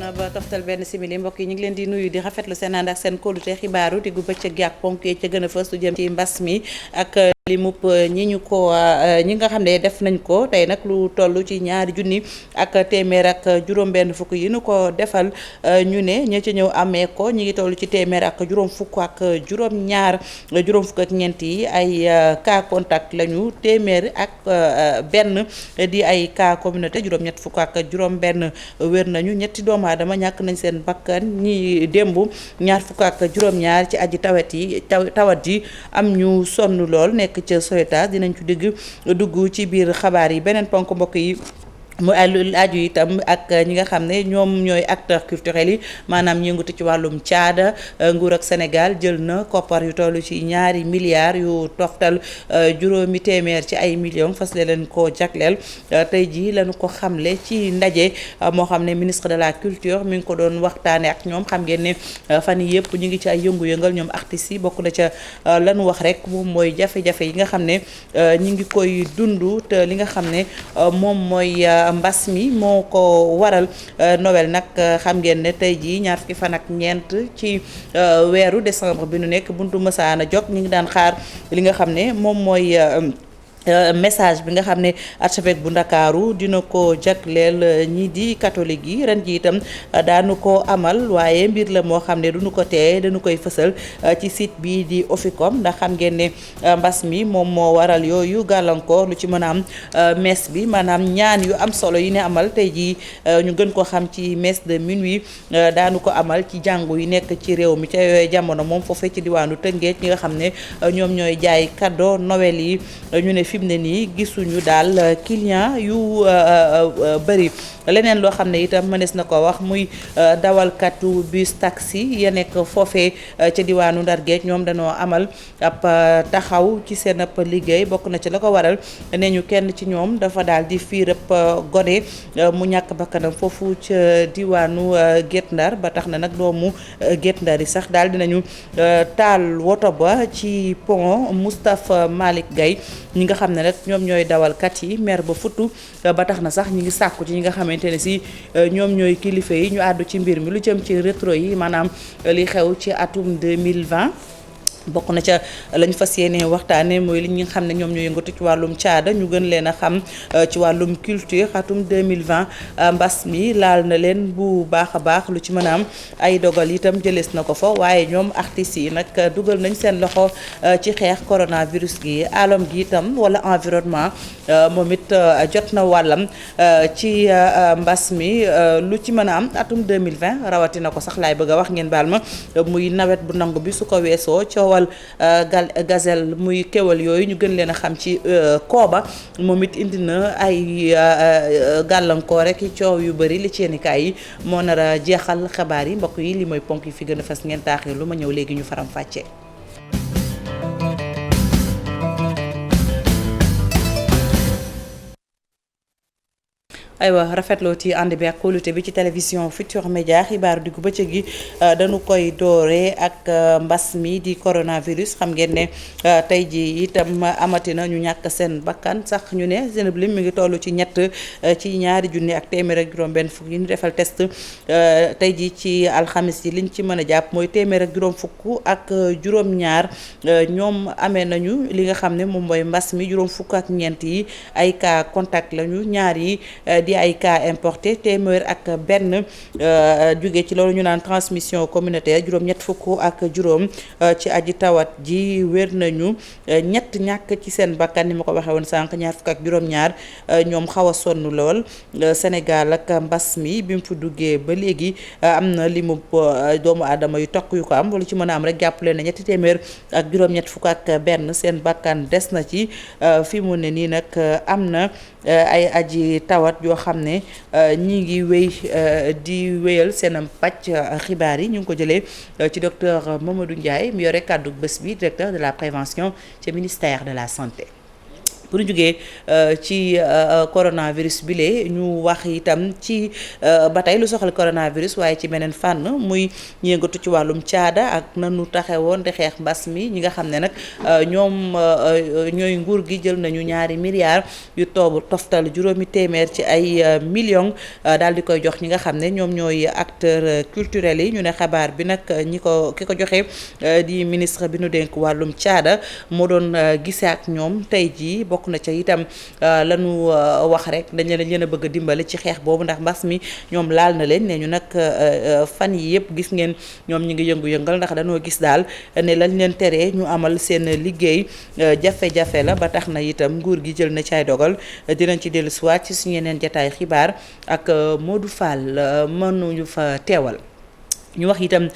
na ba toftal benn simili mbokk yi ñu ngi leen di nuyu di rafetlu seen ànd ak seen kóolute xibaaru diggu bëccëg gi ak ponk yi ca gën a fës lu jëm ci mbas mi ak limub ñi nga xam ne def nañ ko tey nag lu toll ci ñaari junni ak téeméer ak juróom-benn fukk yi nu ko defal ñu ne ña ci ñëw amee ko ñi ngi toll ci téeméer ak juróom fukk ak juróom-ñaar juróom fukk ak ñeent yi ay cas contact lañu téeméer ak benn di ay cas communautaire juróom-ñett fukk ak juróom-benn wér nañu ñetti doomu aadama ñàkk nañ seen bakkan ñi démb ñaar fukk ak juróom-ñaar ci aji tawat yi am ñu sonn lool nekk ca Sowetas dinañ ci dugg ci biir xabaar yi beneen ponk mbokk yi mu aju itam ak ñi nga xam ne ñoom ñooy acteurs culturels yi maanaam yëngatu ci wàllum caada nguur ak Sénégal jël na koppar yu toll ci ñaari milliards yu toftal juróomi téeméer ci ay millions fas leen ko jagleel tey jii lañu ko xamle ci ndaje moo xam ne ministre de la culture mi ngi ko doon waxtaane ak ñoom xam ngeen ne fan yii yëpp ñu ngi ci ay yëngu-yëngal ñoom artistes yi bokk na ca lañu wax rek moom mooy jafe-jafe yi nga xam ne ñi ngi koy dund te li nga xam ne moom mooy mbas mi moo ko waral Noël nag xam ngeen ne tey jii ñaar fukki fan ak ñeent ci weeru décembre bi nu nekk buntu mësaana jog ñu ngi daan xaar li nga xam ne moom mooy message bi nga xam ne archevêque bu Ndakaaru dina ko jagleel ñii di catholique yi ren ji itam daanu ko amal waaye mbir la moo xam ne duñu ko teye dañu koy fësal ci site bi di Oficom ndax xam ngeen ne mbas mi moom moo waral yooyu gàllankoor lu ci mën a am messe bi maanaam ñaan yu am solo yi ne amal tey jii ñu gën ko xam ci messe de minuit daanu ko amal ci jàngu yi nekk ci réew mi ca yooyu jamono moom foofee ci diwaanu Tëngéej ñi nga xam ne ñoom ñooy jaay cadeau Noël yi ñu ne fi mu ne nii gisuñu daal client yu bëri leneen loo xam ne itam mënees na ko wax muy dawalkatu bus taxi ya nekk foofee ca diwaanu Ndar Géej ñoom dañoo amal ab taxaw ci seen ab liggéey bokk na ci la ko waral nee ñu kenn ci ñoom dafa daal di fiir ab gone mu ñàkk bakkanam foofu ca diwaanu Guet Ndar ba tax na nag doomu Guet Ndar yi sax daal dinañu taal woto ba ci pont Moustapha Malick Gaye ñi nga xam ne rek ñoom ñooy dawalkat yi mer ba futtu ba tax na sax ñi ngi sàkku ci ñi nga xamante ne si ñoom ñooy kilifa yi ñu àddu ci mbir mi lu jëm ci rétro yi maanaam li xew ci atum 2020 bokk na ca lañ fas yéene waxtaane mooy li ñu xam ne ñoom ñoo yëngatu ci wàllum caada ñu gën leen a xam ci wàllum culture atum 2020 mbas mi laal na leen bu baax a baax lu ci mën a am ay dogal itam jëlees na ko fa waaye ñoom artistes yi nag dugal nañ seen loxo ci xeex coronavirus gi alam gi itam wala environnement moom it jot na wàllam ci mbas mi lu ci mën a am atum 2020 rawatina ko sax laay bëgg a wax ngeen baal ma muy nawet bu nangu bi su ko weesoo coowal gazelle muy kéwal yooyu ñu gën leen a xam ci kooba moom it indi na ay gàllankoor rek coow yu bëri li ci yéenekaay yi moo nar a jeexal xabaar yi mbokk yi li mooy ponk yi fi gën a fas ngeen taaxee lu ma ñëw léegi ñu faram fàccee. aywa rafetloo ci ànd bi ak kóolute bi ci télévision Futurs Médias xibaaru diggu bëccëg gi dañu koy dooree ak mbas mi di coronavirus xam ngeen ne tey ji itam amatina ñu ñàkk seen bakkan sax ñu ne seen lim mi ngi toll ci ñett ci ñaari junni ak téeméer ak juróom benn fukk yi ñu defal test tey ji ci alxamis yi liñ ci mën a jàpp mooy téeméer ak juróom fukk ak juróom ñaar ñoom amee nañu li nga xam ne moom mooy mbas mi juróom fukk ak ñeent yi ay cas contact lañu ñaar yi di ay cas importé téeméer ak benn jóge ci loolu ñu naan transmission communautaire juróom-ñett fukk ak juróom ci aji tawat ji wér nañu ñett ñàkk ci seen bakkan ni ma ko waxee woon sànq ñaar fukk ak juróom-ñaar ñoom xaw a sonn lool Sénégal ak mbas mi bi mu fi duggee ba léegi am na limu doomu aadama yu tokk yu ko am lu ci mën a am rek jàppale na ñetti téeméer ak juróom-ñett fukk ak benn seen bakkan des na ci fi mu ne nii nag am na ay aji tawat yoo xam ne ñi ngi wéy di wéyal seen pàcc xibaar yi ñu ngi ko jëlee ci docteur Mamadou Ndiaye mi yore kàddu bés bi directeur de la prévention ci ministère de la santé. bu ñu jógee ci coronavirus bi lee ñu wax itam ci ba tey lu soxal coronavirus waaye ci beneen fànn muy yëngatu ci wàllum caada ak nanu taxewoon di xeex mbas mi ñi nga xam ne nag ñoom ñooy nguur gi jël nañu 2 milliards yu toftal 800 ci ay millions daal di koy jox ñi nga xam ne ñoom ñooy acteurs culturels yi ñu ne xabaar bi nag ki ko joxe di ministre bi nu dénk wàllum caada moo doon gisee ak ñoom tey jii bokk na ca itam lañu wax rek dañ leen a bëgg a dimbali ci xeex boobu ndax mbas mi ñoom laal na leen ne ñu nag fan yi yëpp gis ngeen ñoom ñi ngi yëngu-yëngal ndax dañoo gis daal ne lañ leen teree ñu amal seen liggéey jafe-jafe la ba tax na itam nguur gi jël na caay dogal dinañ ci dellu siwaat ci suñu yeneen jataay xibaar ak Modou Fall mënuñu fa teewal. ñu wax itam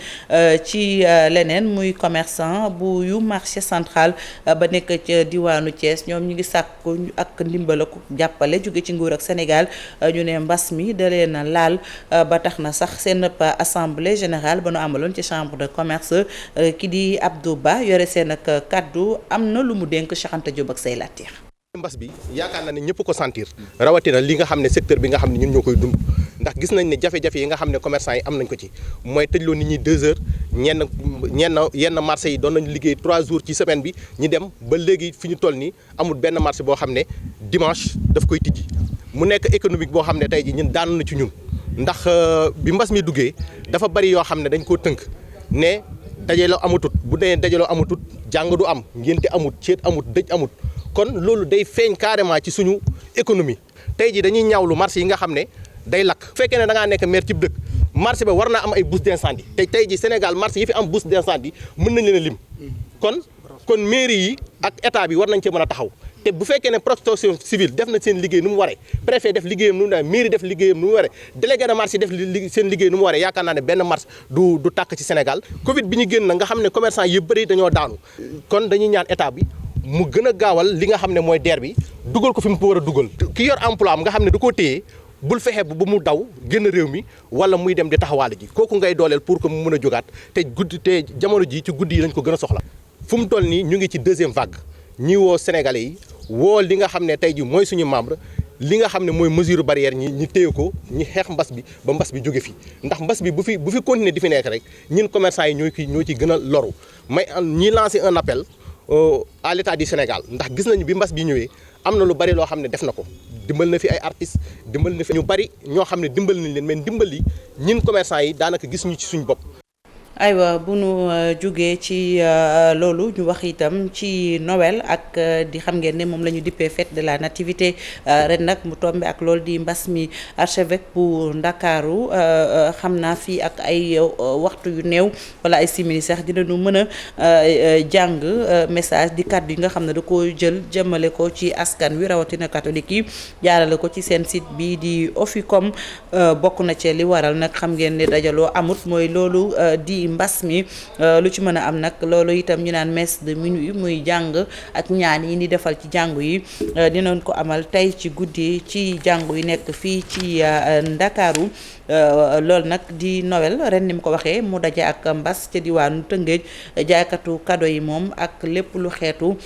ci leneen muy commerçant bu yu marché central ba nekk ca diwaanu Thiès ñoom ñu ngi sàkku ak ndimbal ak jàppale jóge ci nguur ak Sénégal ñu ne mbas mi da leen a laal ba tax na sax seen assemblée générale ba nu amaloon ci chambre de commerce ki di Abdou Ba yore seen ak kaddu am na lu mu dénk Cheikh Anta Diop ak say latir mbas bi yaakaar naa ne ñëpp ko sentir rawatina li nga xam ne secteur bi nga xam ne ñun ñoo koy dund ndax gis nañ ne jafe-jafe yi nga xam ne commerçant yi am nañ ko ci mooy tëjloo nit ñi 2 heures yenn marché yi doon nañu liggéey 3 jours ci semaine bi ñu dem ba léegi fi ñu toll nii amul benn marché boo xam ne dimanche daf koy tijji mu nekk économique boo xam ne tey ji ñun daan na ci ñun ndax bi mbas mi duggee dafa bari yoo xam ne dañ koo tënk ne dajaloo amatut bu dee dajaloo amatut jàng du am ngénte amut ceet amut dëj amut kon loolu day feeñ carrément ci suñu économie tey ji dañuy ñaawlu marché yi nga xam ne day lakk bu fekkee ne da ngaa nekk maire cib dëkk marché ba war naa am ay bourse d'incendie te tey ji Sénégal marché yi fi am bourse d'incendie mën nañ leen a lim kon mairie yi ak état bi war nañ cee mën a taxaw te bu fekkee ne protection civile def na seen liggéey nu mu waree préfet def liggéeyam nu mu waree mairie def liggéeyam nu mu waree délégué de marché def seen liggéey nu mu waree yaakaar naa ne benn marché du tàkk ci Sénégal Covid bi ñu génn na nga xam ne commerçant yi bëri dañoo daanu kon dañuy ñaan état bi mu gën a gaawal li nga xam ne mooy DER bi dugal ko fi mu ko war a dugal ki yor emploi am nga xam ne du ko téye bul fexe bu mu daw génn réew mi wala muy dem di taxawaale ji kooku ngay dooleel pour que mu mën a jógaat te jamono ji ci guddi yi lañ ko gën a soxla fu mu toll nii ñu ngi ci 2e vague ñi woo Sénégalais yi woo li nga xam ne tey ji mooy suñu membre li nga xam ne mooy mesure barrière ñi téye ko ñi xeex mbas bi ba mbas bi jóge fi ndax mbas bi bu fi continuer di fi nekk rek ñun commerçant yi ñoo ci gën a loru may ñi lancer un appel à l'état du Sénégal ndax gis nañu bi mbas bi ñëwee am na lu bari loo xam ne def na ko dimbal na fi ay artistes dimbal na fi ñu bari ñoo xam ne dimbal nañ leen mais dimbal yi ñun commerçant yi daanaka gis ñu ci suñu bopp. aywa bu nu jógee ci loolu ñu wax itam ci Noël ak di xam ngeen ne moom la ñu dippee fête de la nativité ren nag mu tombe ak loolu di mbas mi archevêque bu Ndakaaru xam naa fii ak ay waxtu yu néew wala ay simili sax dinañu mën a jàng message di kàddu yi nga xam ne da ko jël jëmale ko ci askan wi rawatina catholique yi jaarale ko ci seen site bi di Oficom bokk na ci li waral nag xam ngeen ne dajaloo amut mooy loolu di mbas mi lu ci mën a am nag loolu itam ñu naan messe de minuit muy jàng ak ñaan yi ni defal ci jàngu yi dinañ ko amal tey ci guddi ci jàngu yi nekk fii ci Ndakaaru loolu nag di Noël ren ni mu ko waxee mu daje ak mbas ca diwaanu Tëngéej jaaykatu cadeau yi moom ak lépp lu xeetu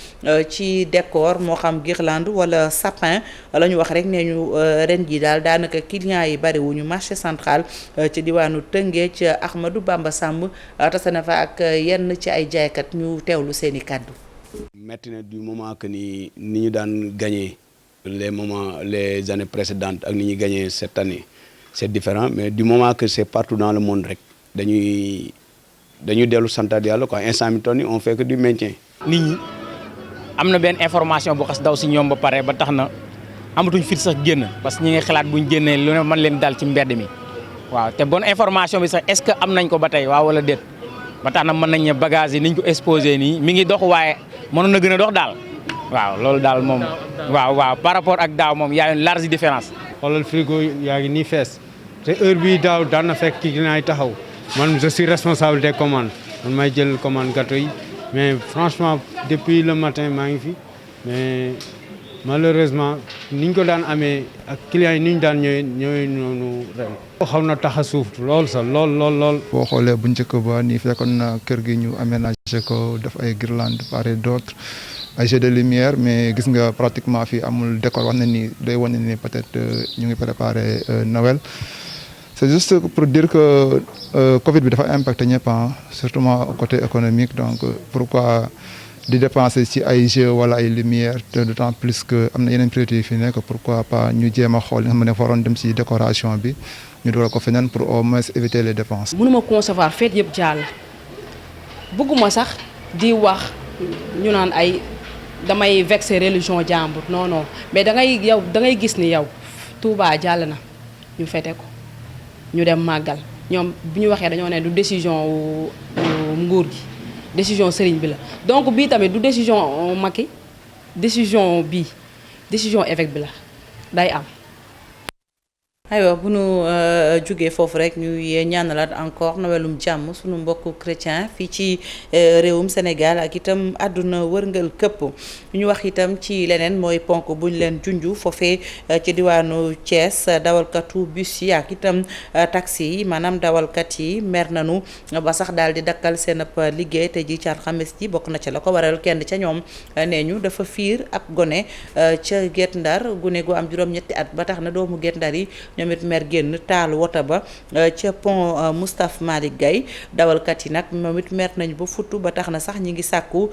ci décor moo xam guirlande wala sapin la ñu wax rek ne ñu ren ji daal daanaka clients yi bariwuñu marché central ci diwaanu Tëngéej Ahmadou Bamba Samb tase na fa ak yenn ci ay jaaykat ñu teewlu seeni kàddu. metti na du moment que ni ñu daan gagné les années précédentes ak ni ñuy gagné cette année c'est différent mais du moment que c'est partout dans le monde rek dañuy dellu santaat yàlla quoi instant mi toll nii on fait que du maintien. nit ñi am na benn information bu xas daw si ñoom ba pare ba tax na amatuñ fit sax génn parce que ñi ngi xalaat buñ génnee lu ne mën leen dal ci mbedd mi. waaw te bonne information bi sax est-ce que am nañ ko ba tey waaw wala déet ba tax na mën nañ ne bagage yi niñ ko exposé nii mi ngi dox waaye mënoon na gën a dox daal waaw loolu daal moom waaw par rapport ak daaw moom y a une large différence. xoolal frigo yaa ngi nii fees te heure bii daaw daan na fekk ki naay taxaw man je suis responsable des commandes man may jël commande gâteau yi mais franchement depuis le matin maa ngi fi mais malheureusement niñ ko daan amee ak clients yi ni ñu daan ñëwee noonu ren. xaw na tax a suuf lool sax lool. boo xoolee bu njëkk ba nii fekkoon na kër gi ñu aménagé ko def ay guirlandes part et d'autre ay jeux de lumière mais gis nga pratiquement fii amul décor wax na ni day wane ni peut-être ñu ngi préparer Noël. C'est juste pour dire que Covid bi dafa impacté ñëpp surtout côté économique donc pourquoi di dépenser ci ay jeux wala ay lumière d'autant plus que am na yeneen priorité yi fi nekk pourquoi pas ñu jéem a xool nga xam ne fa waroon dem ci décoration bi ñu dugal ko feneen pour au moins éviter les dépenses. mënuma concevoir fête yëpp jàll bëgguma sax di wax ñu naan ay damay vexer religion jàmbur non mais da ngay gis ni yow Touba jàll na ñu fete ko ñu dem màggal ñoom bu ñu waxee dañoo ne du décision nguur gi décision sëriñ bi la donc bii tamit du décision Macky décision évêque bi la day am. aywa bu nu jógee foofu rek ñuy ñaanalaat encore Noëlum jàmm sunu mbokku chrétien fii ci réewum Sénégal ak itam àdduna wërngal këpp ñu wax itam ci leneen mooy ponk bu ñu leen junju foofee ci diwaanu Thiès dawalkatu bus yi ak itam taxi yi maanaam dawalkat yi mer nañu ba sax daal di dakkal seen ab liggéey te ji ci alxames ji bokk na ca la ko waral kenn ca ñoom nee ñu dafa fiir ab gone ca Guet Ndar gune gu am juróom-ñetti at ba tax na doomu Guet Ndar yi ñoom it mer génn taal wota ba ca pont Moustapha Malick Gueye dawalkat yi nag moom it mer nañ ba futtu ba tax na sax ñi ngi sàkku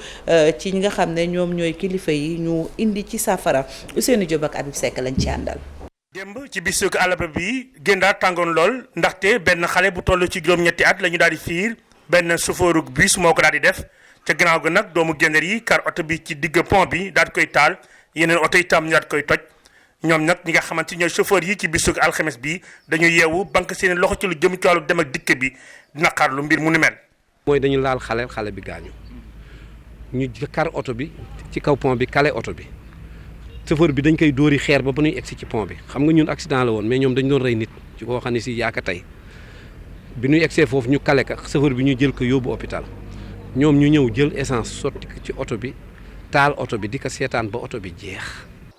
ci ñi nga xam ne ñoom ñooy kilifa yi ñu indi ci saafara Ousseynou Diop ak Habib Seck lañ ci àndal. démb ci bisu àllarba bi gëndaar tàngoon lool ndaxte benn xale bu toll ci juróom-ñetti at la ñu daal di fiir benn chauffeur bus moo ko daal di def ca gannaaw ga nag doomu Guet Ndar yi kar oto bi ci digg pont bi daal di koy taal yeneen oto itam ñu daal di koy toj. ñoom nag ñi nga xamante ñooy chauffeur yi ci bisu alxames bi dañu yeewu banque seen loxo ci lu jëm ci wàllu dem ak dikk bi naqar lu mbir mu ni mel. mooy dañu laal xale bi gaañu ñu kar oto bi ci kaw pont bi kale oto bi chauffeur bi dañ koy dóori xeer ba ñuy egsi ci pont bi xam nga ñun accident la woon mais ñoom dañ doon rey nit ci koo xam ne si yaaka tey bi ñuy egsee foofu ñu kale ka chauffeur bi ñu jël ko yóbbu hôpital ñoom ñu ñëw jël essence sotti ci oto bi taal oto bi di ko seetaan ba oto bi jeex.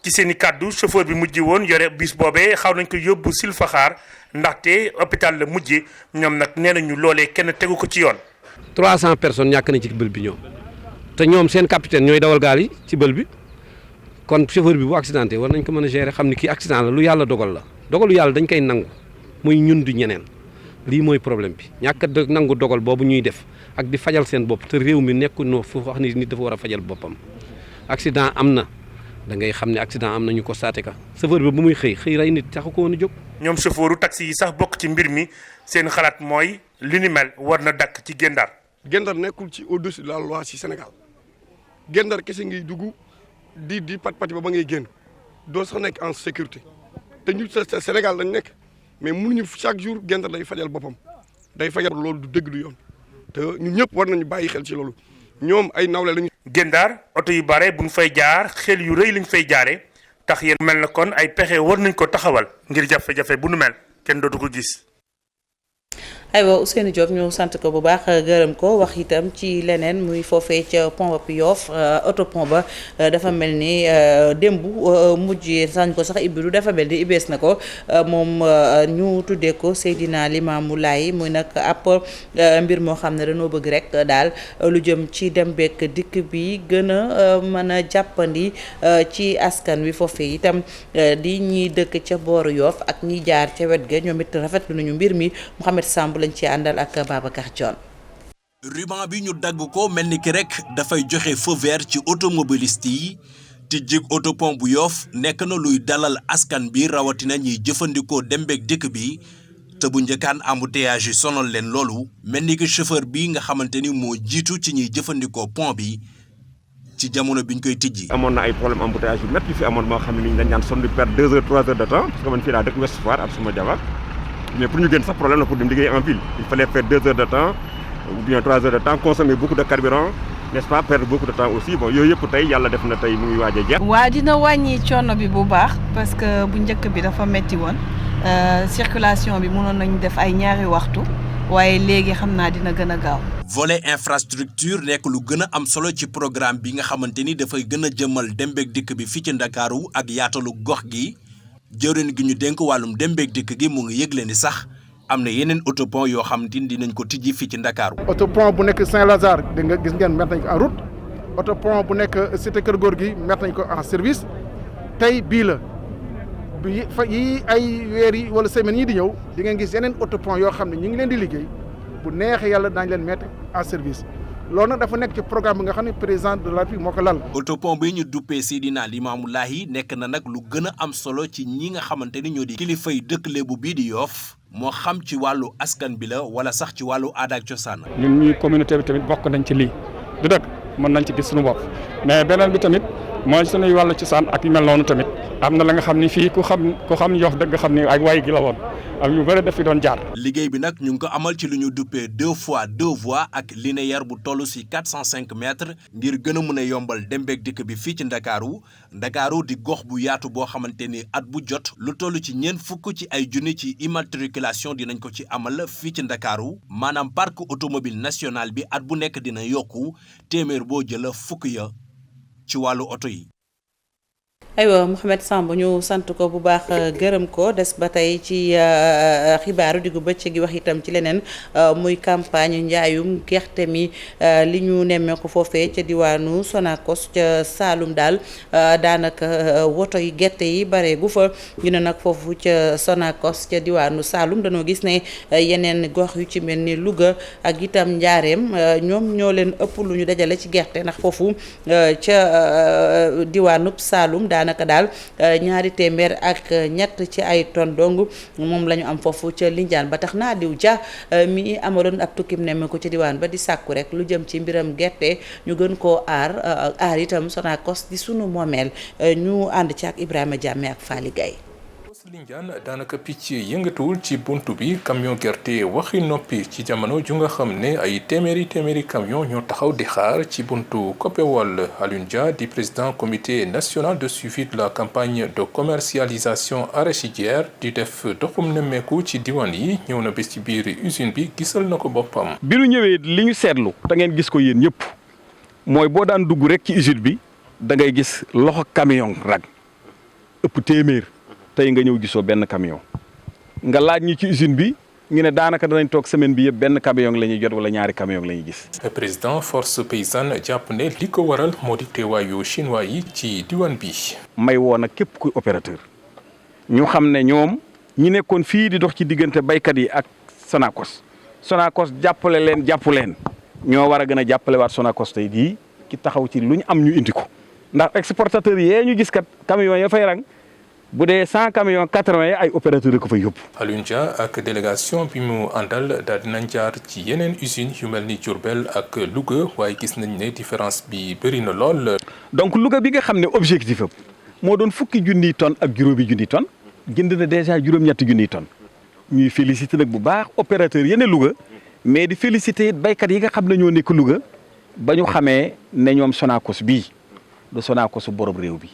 ci seen i kàddu chauffeur bi mujj woon yore bis boobee xaw nañ ko yóbbu Silfaxaar ndaxte hôpital la mujje ñoom nag nee nañu loolee kenn tegu ko ci yoon. 300 personnes ñàkk nañ ci bël bi ñoom te ñoom seen capitaine ñooy dawal gaal yi ci bël bi kon chauffeur bi bu accidenté war nañ ko mën a gérer xam ni kii accident la lu yàlla dogal la dogalu yàlla dañ koy nangu muy ñun du ñeneen lii mooy problème bi ñàkk a nangu dogal boobu ñuy def ak di fajal seen bopp te réew mi nekku noo fu wax ni nit dafa war a fajal boppam accident am na. da ngay xam ne accident am nañu ko saate ka chauffeur bi bu muy xëy rey nit taxu ko woon a jóg. ñoom chauffeuru taxi yi sax bokk ci mbir mi seen xalaat mooy li ni mel war na dakk ci Guet Ndar. Guet Ndar nekkul ci au-dessus de la loi ci Sénégal Guet Ndar kese ngay dugg di pati ba ngay génn doo sax nekk en sécurité te ñu Sénégal lañ nekk mais mënuñu chaque jour Guet Ndar day fajal boppam day fajal loolu du dëgg du yoon te ñun ñëpp war nañu bàyyi xel ci loolu. ñoom ay nawle lañu. Guet Ndar oto yu bare bu ñu fay jaar xel yu rëy lañ fay jaare tax yéen mel na kon ay pexe war nañ ko taxawal ngir jafe-jafe bu nu mel kenn dootu ko gis. aywa Ousseynou Diop ñu sant ko bu baax gërëm ko wax itam ci leneen muy foofee ca pont bi Yoff autopont ba dafa mel ni démb mujj sañ ko sax ibbi du dafa mel ni ibbees na ko moom ñu tuddee ko Seydina Limamou Laye muy nag ab mbir moo xam ne dañoo bëgg rek daal lu jëm ci dem beek dikk bi gën a mën a jàppandi ci askan wi foofee itam di ñiy dëkk ca booru Yoff ak ñiy jaar ca wet ga ñoom it rafetlu nañu mbir mi Mouhamed Samb lañ ci àndal ak Babacar Dione. ruban bi ñu dagg ko mel ni ki rek dafay joxe feu vert ci automobiliste yi te jig autopont bu Yoff nekk na luy dalal askan bi rawatina ñuy jëfandikoo dem beeg dëkk bi te bu njëkkaan embouteillage yi sonal leen loolu mel ni ki chauffeur bi nga xamante ni moo jiitu ci ñuy jëfandikoo pont bi ci jamono biñ koy tijji. amoon na ay problème embouteillage yu métti yu fi amoon moo xam ne dañ daan sonn di perdre 2 heures 3 heures de temps parce que man fii laa dëkk Ouest Foire ak suma jabar mais pour ñu génn sax problème la pour dem liggéey en ville il fallait faire 2 heures de temps ou bien 3 heures de temps consommer beaucoup de carburant n'est-ce pas perdre beaucoup de temps aussi bon yooyu yëpp tey yàlla def na tey mu ngi waaj a jeex. waa dina wàññi coono bi bu baax parce que bu njëkk bi dafa metti woon circulation bi mënoon nañu def ay ñaari waxtu waaye léegi xam naa dina gën a gaaw. volet infrastructure nekk lu gën a am solo ci programme bi nga xamante ni dafay gën a jëmal dem beeg dikk bi fii ci Ndakaaru ak yaatalu gox gi. jëwriñ gi ñu dénk wàllum dem beeg dikk gi mu ngi yëgle ni sax am na yeneen autopont yoo xam te ni dinañ ko tijji fii ci Ndakaaru. autopont bu nekk Saint-Lazare di nga gis ngeen mettre nañ ko en route autopont bu nekk cité Kër Gorgui mettre nañ ko en service tey bii la bi fa yi ay weer yi wala semaines yi di ñëw di ngeen gis yeneen autopont yoo xam ne ñu ngi leen di liggéey bu neexee yàlla daañu leen mettre en service loolu nag dafa nekk ci programme bi nga xam ne président de la République moo ko lal. autopont bi ñu duppee Seydina Limamou Laye nekk na nag lu gën a am solo ci ñi nga xamante ni ñoo di kilifay dëkk Lébu bii di Yoff moo xam ci wàllu askan bi la wala sax ci wàllu aada ak cosaan. ñun ñuy communauté bi tamit bokk nañ ci lii du dëgg mën nañ ci gis suñu bopp mais beneen bi tamit mooy suñuy wàllu cosaan ak yu mel noonu tamit am na la nga xam ni fii ku xam Yoff dëgg xam ni ay waay gi la woon ak yu bëri daf fi doon jaar. liggéey bi nag ñu ngi ko amal ci lu ñu duppee 2x2 voies ak linéaire bu toll si 405 mètres ngir gën a mën a yombal dem beeg dikk bi fii ci Ndakaaru di gox bu yaatu boo xamante ni at bu jot lu toll ci ñeent fukk ci ay junni ci immatriculation dinañ ko ci amal fii ci Ndakaaru maanaam parc automobile national bi at bu nekk dina yokku téeméer boo jël fukk ya ci wàllu oto yi. aywa Mouhamed Samb ñu sant ko bu baax gërëm ko des ba tey ci xibaaru diggu bëccëg gi wax itam ci leneen muy campagne njaayum gerte mi li ñu nemmeeku foofee ca diwaanu Sonacos ca Saalum daal daanaka woto yi gerte yi bare gu fa ñu ne nag foofu ca Sonacos ca diwaanu Saalum dañoo gis ne yeneen gox yu ci mel ni Louga ak itam Njaareem ñoom ñoo leen ëpp lu ñu dajale ci gerte ndax foofu ca diwaanub Saalum daanaka daal ñaari téeméer ak ñett ci ay tonnes dong moom la ñu am foofu ca Lindiane ba tax naa diw ja mi amaloon ab tukkim nemme ko ci diwaan ba di sàkku rek lu jëm ci mbiram gerte ñu gën koo aar itam Sonacos di sunu moomeel ñu ànd ci ak Ibrahima Diame ak Fally Gaye. Lindiane daanaka picc yëngatuwul ci buntu bi camion gerte waxi noppi ci jamono ju nga xam ne ay téeméeri camion ñoo taxaw di xaar ci buntu Copéol. Alioune Dia di président comité national de suivi de la campagne de commercialisation arachidière di def doxum nemmeeku ci diwaan yi ñëw na bés ci biir usine bi gisal na ko boppam. bi ñu ñëwee li ñu seetlu da ngeen gis ko yéen ñëpp mooy boo daan dugg rek ci usine bi da ngay gis loxo camion rag ëpp téeméer. tey nga ñëw gisoo benn camion nga laaj ñi ci usine bi ñu ne daanaka danañ toog semaine bi yëpp benn camion la ñuy jot wala ñaari camion la ñuy gis. président force paysanne jàpp ne li ko waral moo di teewaayu chinois yi ci diwaan bi. may woo nag képp kuy opérateur ñu xam ne ñoom ñi nekkoon fii di dox ci diggante baykat yi ak Sonacos jàppale leen ñoo war a gën a jàppale waat Sonacos tey jii ki taxaw ci lu ñu am ñu indi ko ndax exportateur yee ñu gis kat camion ya fay rang. bu dee 100 camions 80 ay opérateurs ko fa yóbbu. Alioune Dia ak délégation bi mu àndal daal dinañ jaar ci yeneen usines yu mel ni Diourbel ak Louga waaye gis nañ ne différence bi bëri na lool. donc Louga bi nga xam ne objectif am moo doon fukki junniy tonnes ak juróomi junniy tonnes jënd na déjà juróom-ñetti junniy tonnes ñuy féliciter nag bu baax opérateurs yeneen Louga mais di féliciter baykat yi nga xam ne ñoo nekk Louga ba ñu xamee ne ñoom Sonacos bii de Sonacosu borom réew bi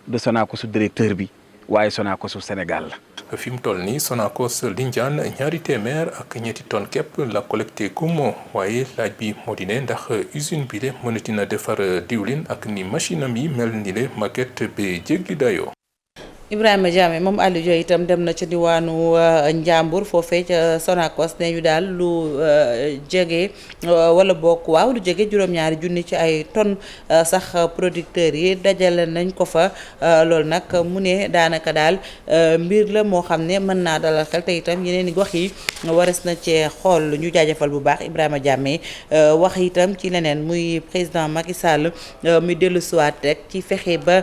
de Sonacosu directeur bi. waaye Sonacosu Sénégal la. fi mu toll nii Sonacos Lindiane ñaari téeméer ak ñetti tonnes képp la collecté kum waaye laaj bi moo di ne ndax usine bi de mënati na defar diwlin ak ni machine am yi mel ni le maquette bi jéggi dayoo. Ibrahima Diame moom Aliou Dia itam dem na ca diwaanu Njàmbur foofee ca Sonacos ne ñu daal lu jege wala bokk waaw lu jege juróom-ñaari junni ci ay tonnes sax producteurs yi dajale nañ ko fa loolu nag mu ne daanaka daal mbir la moo xam ne mën naa dalal xel te itam yeneen i gox yi wares na cee xool ñu jaajëfal bu baax Ibrahima Diame wax itam ci leneen muy président Macky Sall muy dellusiwaat rek ci fexe ba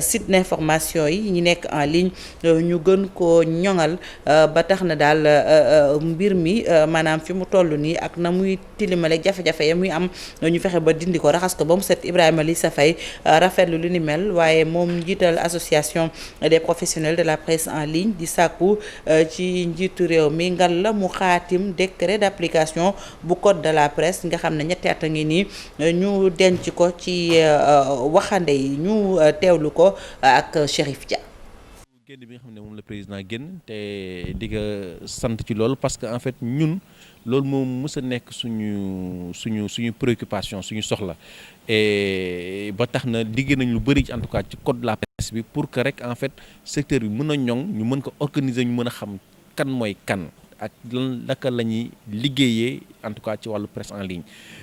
site d'information yi nekk en ligne ñu gën koo ñoŋal ba tax na daal mbir mi maanaam fi mu toll nii ak na muy tilimale jafe-jafe ya muy am ñu fexe ba dindi ko raxas ko ba mu set Ibrahima Lissa Faye rafetlu li ni mel waaye moom njiital association des professionnels de la presse en ligne di sàkku ci njiitu réew mi ngal la mu xaatim décret d'application bu code de la presse nga xam ne ñetti at a ngi nii ñu denc ko ci waxande yi ñu teewlu ko ak Chérif Dia. génn bi nga xam ne moom la président génn te di ko sant ci loolu parce que en fait ñun loolu moom mës a nekk suñu préoccupation suñu soxla et ba tax na liggéey nañ lu bëri ci en tout cas ci code de la presse bi pour que rek en fait secteur bi mën a ñoŋ ñu mën ko organiser ñu mën a xam kan mooy kan ak lan naka la ñuy liggéeyee en tout cas ci wàllu presse en ligne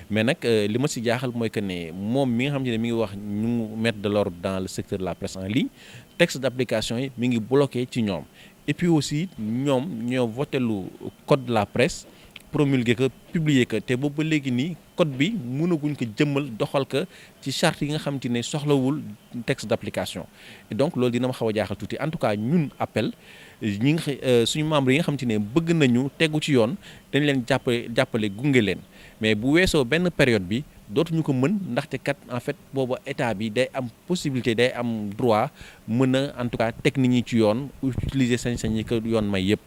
mais nag li ma si jaaxal mooy que ne moom mi nga xam ne mi ngi wax ñu mettre de l'ordre dans le secteur de la presse en ligne texte d'application yi mi ngi bloqué ci ñoom et puis aussi ñoom ñoo voté lu code de la presse promulgué ko publié ko te boobu ba léegi nii code bi mënaguñ ko jëmmal doxal ko ci charte yi nga xamante ne soxlawul texte d'application et donc loolu dina ma xaw a jaaxal tuuti en tout cas ñun appel ñi nga suñu membres yi nga xamante ne bëgg nañu tegu ci yoon dañ leen jàppale gunge leen mais bu weesoo benn période bi dootuñu ko mën ndaxte kat en fait booba état bi day am possibilité day am droit mën a en tout cas teg nit ñi ci yoon utiliser sañ-sañ yi ko yoon may yëpp.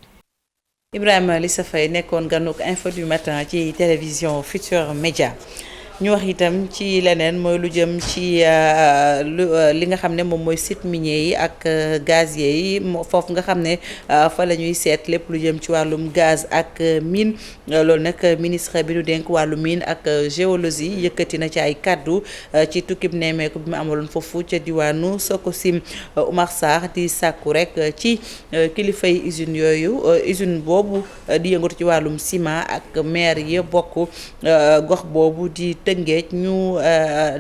Ibrahima Lissa Faye nekkoon ganuk info du matin ci télévision Futurs Médias ñu wax itam ci leneen mooy lu jëm ci li nga xam ne moom mooy site minier yi ak gazier yi foofu nga xam ne fa la ñuy seet lépp lu jëm ci wàllum gaz ak mine loolu nag ministre bi ñu dénk wàllu mine ak géologie yëkkati na ci ay kaddu ci tukkib nemmeeku bi mu amaloon foofu ca diwaanu Sococim. Oumar Sarr di sàkku rek ci kilifay usine yooyu usine boobu di yëngatu ci wàllum ciment ak maire yi bokk gox boobu di Tëngéej ñu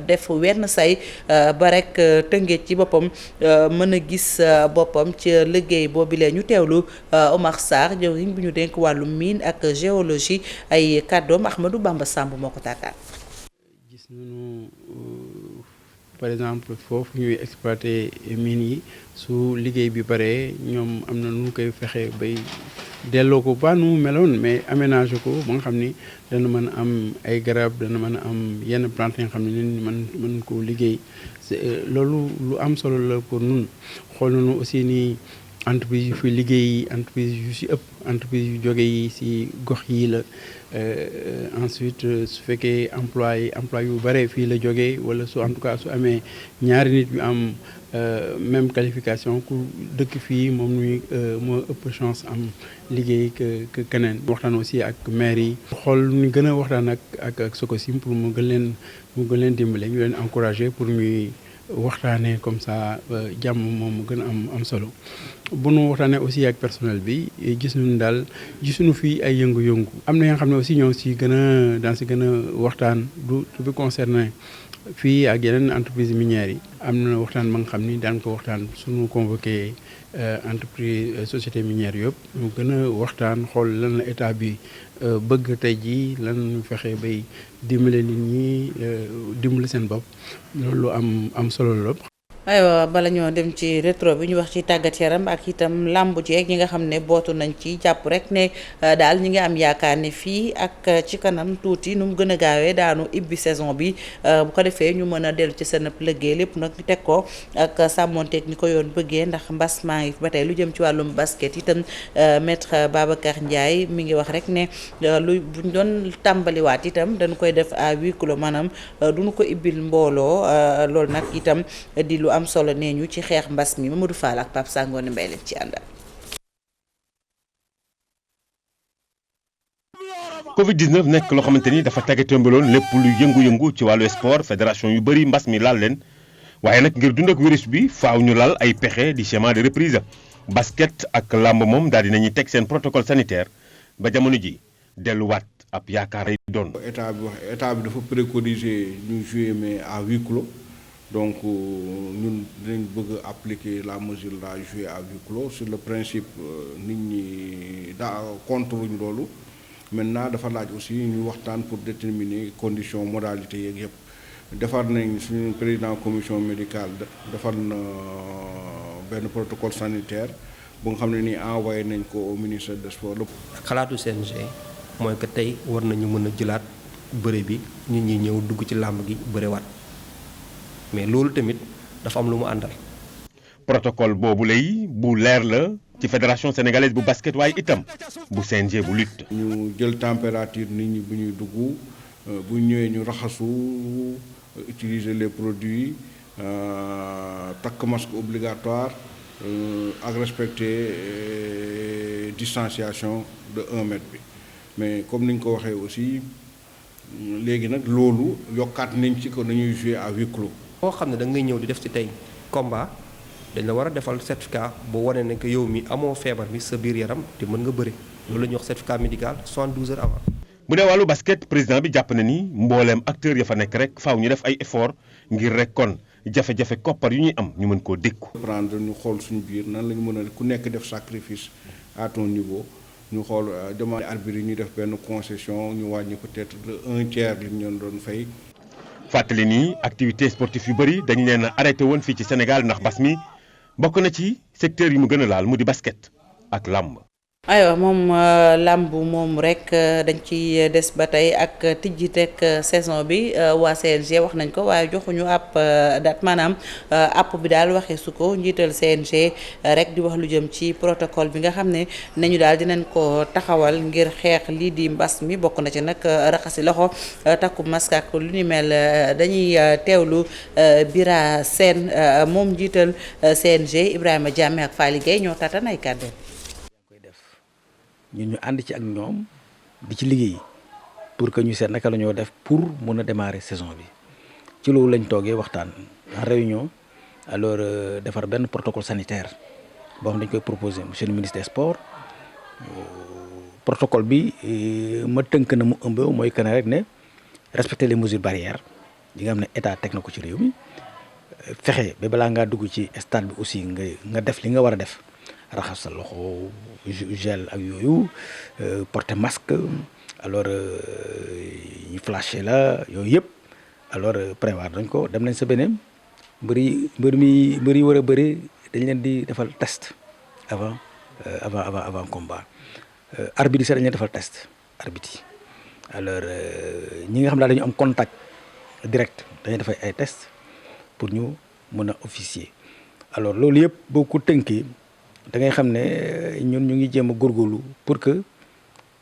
def wenn say ba rek Tëngéej ci boppam mën a gis boppam ci liggéey boobu lee ñu teewlu Oumar Sarr jëwriñ bu ñu dénk wàllu mine ak géologie ay kàddoom Ahmadou Bamba Samb moo ko tàkkaat. gis nañu par exemple foofu ñuy exploiter mine yi su liggéey bi bare ñoom am na nu koy fexe bay delloo ko ba nu meloon mais aménagé ko ba nga xam ni dana mën a am ay garab dana mën a am yenn plante yi nga xam ne ni mën ko liggéey loolu lu am solo la pour nun xool nañu aussi ni entreprise yu fi liggéey entreprise yu si ëpp entreprise yu jóge yi si gox yi la ensuite su fekkee emploi yu bare fii la jógee wala su en tout cas su amee ñaari nit yu am même qualification ku dëkk fii moom nuy moo ëpp chance am liggéey que keneen waxtaan aussi ak maire yi xool ñu gën a waxtaan ak Sococim pour mu gën leen dimbale ñu leen encourager pour ñuy waxtaanee comme ça jàmm moom mu gën a am solo bu nu waxtaanee aussi ak personnel bi gis nañu daal gisuñu fii ay yëngu-yëngu am na yoo xam ne aussi ñoo si gën a daan si gën a waxtaan du bi concerné fii ak yeneen entreprise minières yi am na waxtaan ba nga xam ni daan ko waxtaan suñu convoqué entreprise société minière yëpp ñu gën a waxtaan xool lan la état bi bëgg tey jii lan fexe bay dimbale nit ñi dimbale seen bopp loolu am solo la. aywa bala ñoo dem ci rétro bi ñu wax ci tàggat yaram ak itam làmb jeeg ñi nga xam ne bootu nañ ci jàpp rek ne daal ñi ngi am yaakaar ne fii ak ci kanam tuuti nu mu gën a gaawee daanu ibbi saison bi bu ko defee ñu mën a dellu ci seen liggéey lépp nag ñu teg ko ak sàmmonteeg ni ko yoon bëggee ndax mbas maa ngi ba tey lu jëm ci wàllum basket itam maître Babacar Ndiaye mi ngi wax rek ne lu buñ doon tàmbaliwaat itam dañu koy def à huis clos maanaam duñu ko ibbil mbooloo loolu nag itam di lu am solo nee ñu ci xeex mbas mi Mamadou Fall ak Pape Sangone Mbaye leen ci àndal. Covid-19 nekk loo xamante ni dafa tàggatémbaloon lépp lu yëngu-yëngu ci wàllu sport fédération yu bëri mbas mi laal leen waaye nag ngir dund ak virus bi faaw ñu laal ay pexe di schéma de reprise basket ak làmb moom daal dinañuy teg seen protocole sanitaire ba jamono ji delluwaat ab yaakaar yi doon. état bi dafa préconiser ñu jouer mais à huis clos. Donc ñun dinañ bëgg appliquer la mesure la jouer à huis clos sur le principe nit ñi contre ñu loolu maintenant dafa laaj aussi ñu waxtaan pour déterminer conditions modalités yeeg yëpp defar nañ suñu président commission médicale defar na benn protocole sanitaire bu nga xam ne nii envoyé nañ ko au ministère des sports. xalaatu CNG mooy que tey war nañu mën a jëlaat bëre bi nit ñi ñëw dugg ci làmb gi bërewaat. mais loolu tamit dafa am lu mu àndal. protocole boobu lay bu leer la ci fédération sénégalaise bu basket waaye itam bu CNG bu lutte. ñu jël température nit ñi bu ñuy dugg bu ñëwee ñu raxasu utiliser les produits takk masque obligatoire ak respecter distanciation de 1 mètre bi mais comme ni ñu ko waxee aussi léegi nag loolu yokkaat nañ ci ko dañuy jouer à huis clos. moo xam ne da ngay ñëw di def ci tey combat dañ la war a defal certificat boo wane ne que yow mi amoo feebar bi sa biir yaram te mën nga bëri loolu la ñuy wax certificat médical 72 heures avant. bu dee wàllu basket président bi jàpp na ni mbooleem acteur ya fa nekk rek faaw ñu def ay effort ngir rek kon jafe-jafe koppar yu ñuy am ñu mën koo dékku. prendre ñu xool suñu biir nan la ñu mën a ku nekk def sacrifice à ton niveau ñu xool demande arbitre yi ñu def benn concession ñu wàññi peut-être de 1/3 li ñu doon fay. fàttali ni activité sportive yu bëri dañ leen a arrêté woon fii ci Sénégal ndax mbas mi bokk na ci secteur yi mu gën a laal mu di basket ak làmb. aywa moom làmb moom rek dañ ci des ba tey ak tijjiteeg saison bi waa CNG wax nañ ko waaye joxuñu ab date maanaam app bi daal waxee su ko njiital CNG rek di wax lu jëm ci protocole bi nga xam ne nañu daal dinañ ko taxawal ngir xeex lii di mbas mi bokk na ci nag raxasi loxo takku masque ak lu ni mel dañuy teewlu Bira Sène moom njiital CNG Ibrahima Diame ak Faly Gueye ñoo tatan ay kàddu. ñun ñu ànd ci ak ñoom di ci liggéey pour que ñu seet naka la ñoo def pour mun a démarrer saison bi ci loolu lañ toogee waxtaan en réunion alors defar benn protocole sanitaire boo xam dañ koy proposer monsieur le ministre des sports protocole bi ma tënk na mu ëmb mooy que ne rek ne respecter les mesures barrières yi nga xam ne état teg na ko ci réew mi fexe ba balaa ngaa dugg ci stade bi aussi nga def li nga war a def. raxas sa loxo gel ak yooyu porter masque alors ñu flashé la yooyu yëpp alors prévoir dañ ko dem nañ sa beneen mbër yi war a bëri dañ leen di defal test avant combat arbitre yi sax dañ leen defal test arbitre yi alors ñi nga xam daal dañu am contact direct dañuy defay ay test pour ñu mën a officier alors loolu yëpp boo ko tënkee da ngay xam ne ñun ñu ngi jéem a góorgóorlu pour que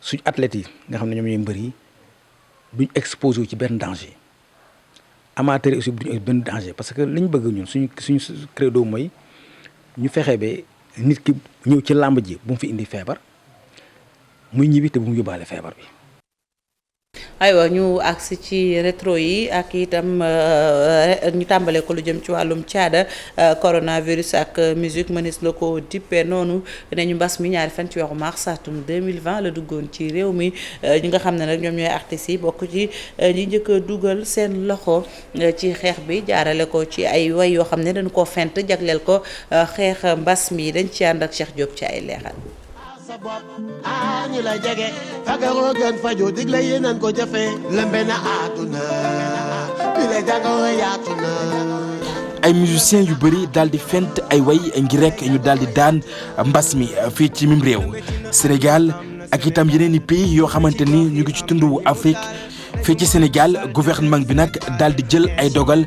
suñ athlètes yi nga xam ne ñoom ñooy mbër yi duñ exposé wu ci benn danger amateurs yi aussi duñ benn danger parce que li ñu bëgg ñun suñu credo mooy ñu fexe ba nit ki ñëw ci làmb ji bu mu fi indi feebar muy ñibbi te bu mu yóbbaale feebar bi. aywa ñu agsi ci rétro yi ak itam ñu tàmbale ko lu jëm ci wàllum caada coronavirus ak musique mënees la ko dippee noonu nañu mbas mi ñaari fan ci weeru mars atum 2020 la duggoon ci réew mi ñi nga xam ne nag ñoom ñooy artistes yi bokk ci ñi njëkk a dugal seen loxo ci xeex bi jaarale ko ci ay way yoo xam ne dañu koo fent jagleel ko xeex mbas mi dañ ci ànd ak Cheikh Diop ci ay leeral. sa bopp ñu la jege fagaroo gën faju digle yi nan ko jëfe lëmbe na àdduna bi la jàngoro yaatu na ay musiciens yu bëri daal di fent ay way ngir rek ñu daal di daan mbas mi fii ci mim réew Sénégal ak itam yeneen i pays yoo xamante ni ñu ngi ci tundu Afrique fii ci Sénégal gouvernement bi nag daal di jël ay dogal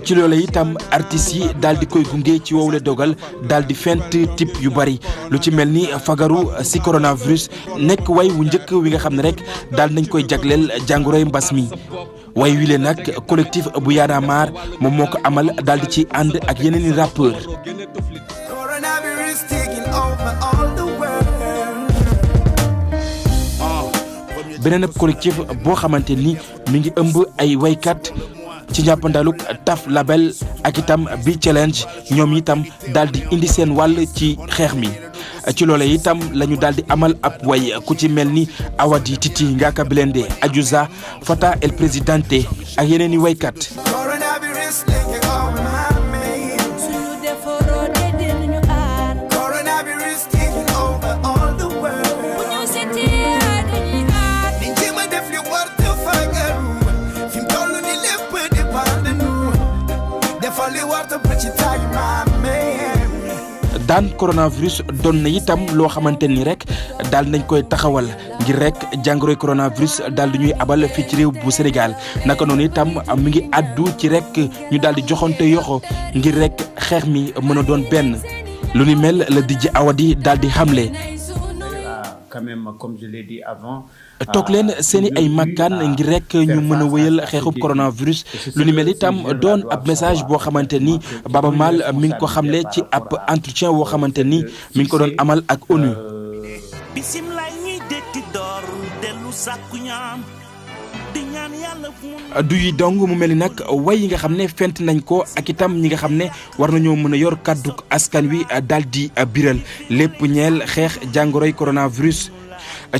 ci loolu itam artistes yi daal di koy gunge ci wowule dogal daal di fent type yu bari lu ci mel ni fagaru si coronavirus nekk way wu njëkk wi nga xam ne rek daal nañ koy jagleel jàngoroy mbas mi way wi le nag collectif bu Y'en a marre moom moo ko amal daal di ci ànd ak yeneen i rappeurs. beneen ab collectif boo xamante ni mi ngi ëmb ay waykat ci njàppandaluk Taf Label ak itam bi challenge ñoom itam daal di indi seen wàll ci xeex mi ci loole itam la ñu daal di amal ab way ku ci mel ni Awadi Titi Ngaka Blindé Adiouza Fata El Presidente ak yeneen i waykat. daan coronavirus doon na itam loo xamante ni rek daal nañ koy taxawal ngir rek jàngoroy coronavirus daal di ñuy abal fii ci réew bu Sénégal naka noonu itam mi ngi àddu ci rek ñu daal di joxante yoxo ngir rek xeex mi mën a doon benn lu ni mel la DJ Awadi daal di xamle. Quand même, comme je l'ai dit avant, toog leen seeni ay makkaan ngir rek ñu mën a wéyal xeexub coronavirus lu ni mel itam doon ab message boo xamante ni Baba Maal mi ngi ko xamle ci ab entretien woo xamante ni mi ngi ko doon amal ak ONU. bisim lay ñuy dekki door dellu sàkku ñaam du yi dong mu mel ni nag way yi nga xam ne fent nañ ko ak itam ñi nga xam ne war nañoo mën a yor kàddu askan wi daal di biral lépp ñeel xeex jàngoroy coronavirus.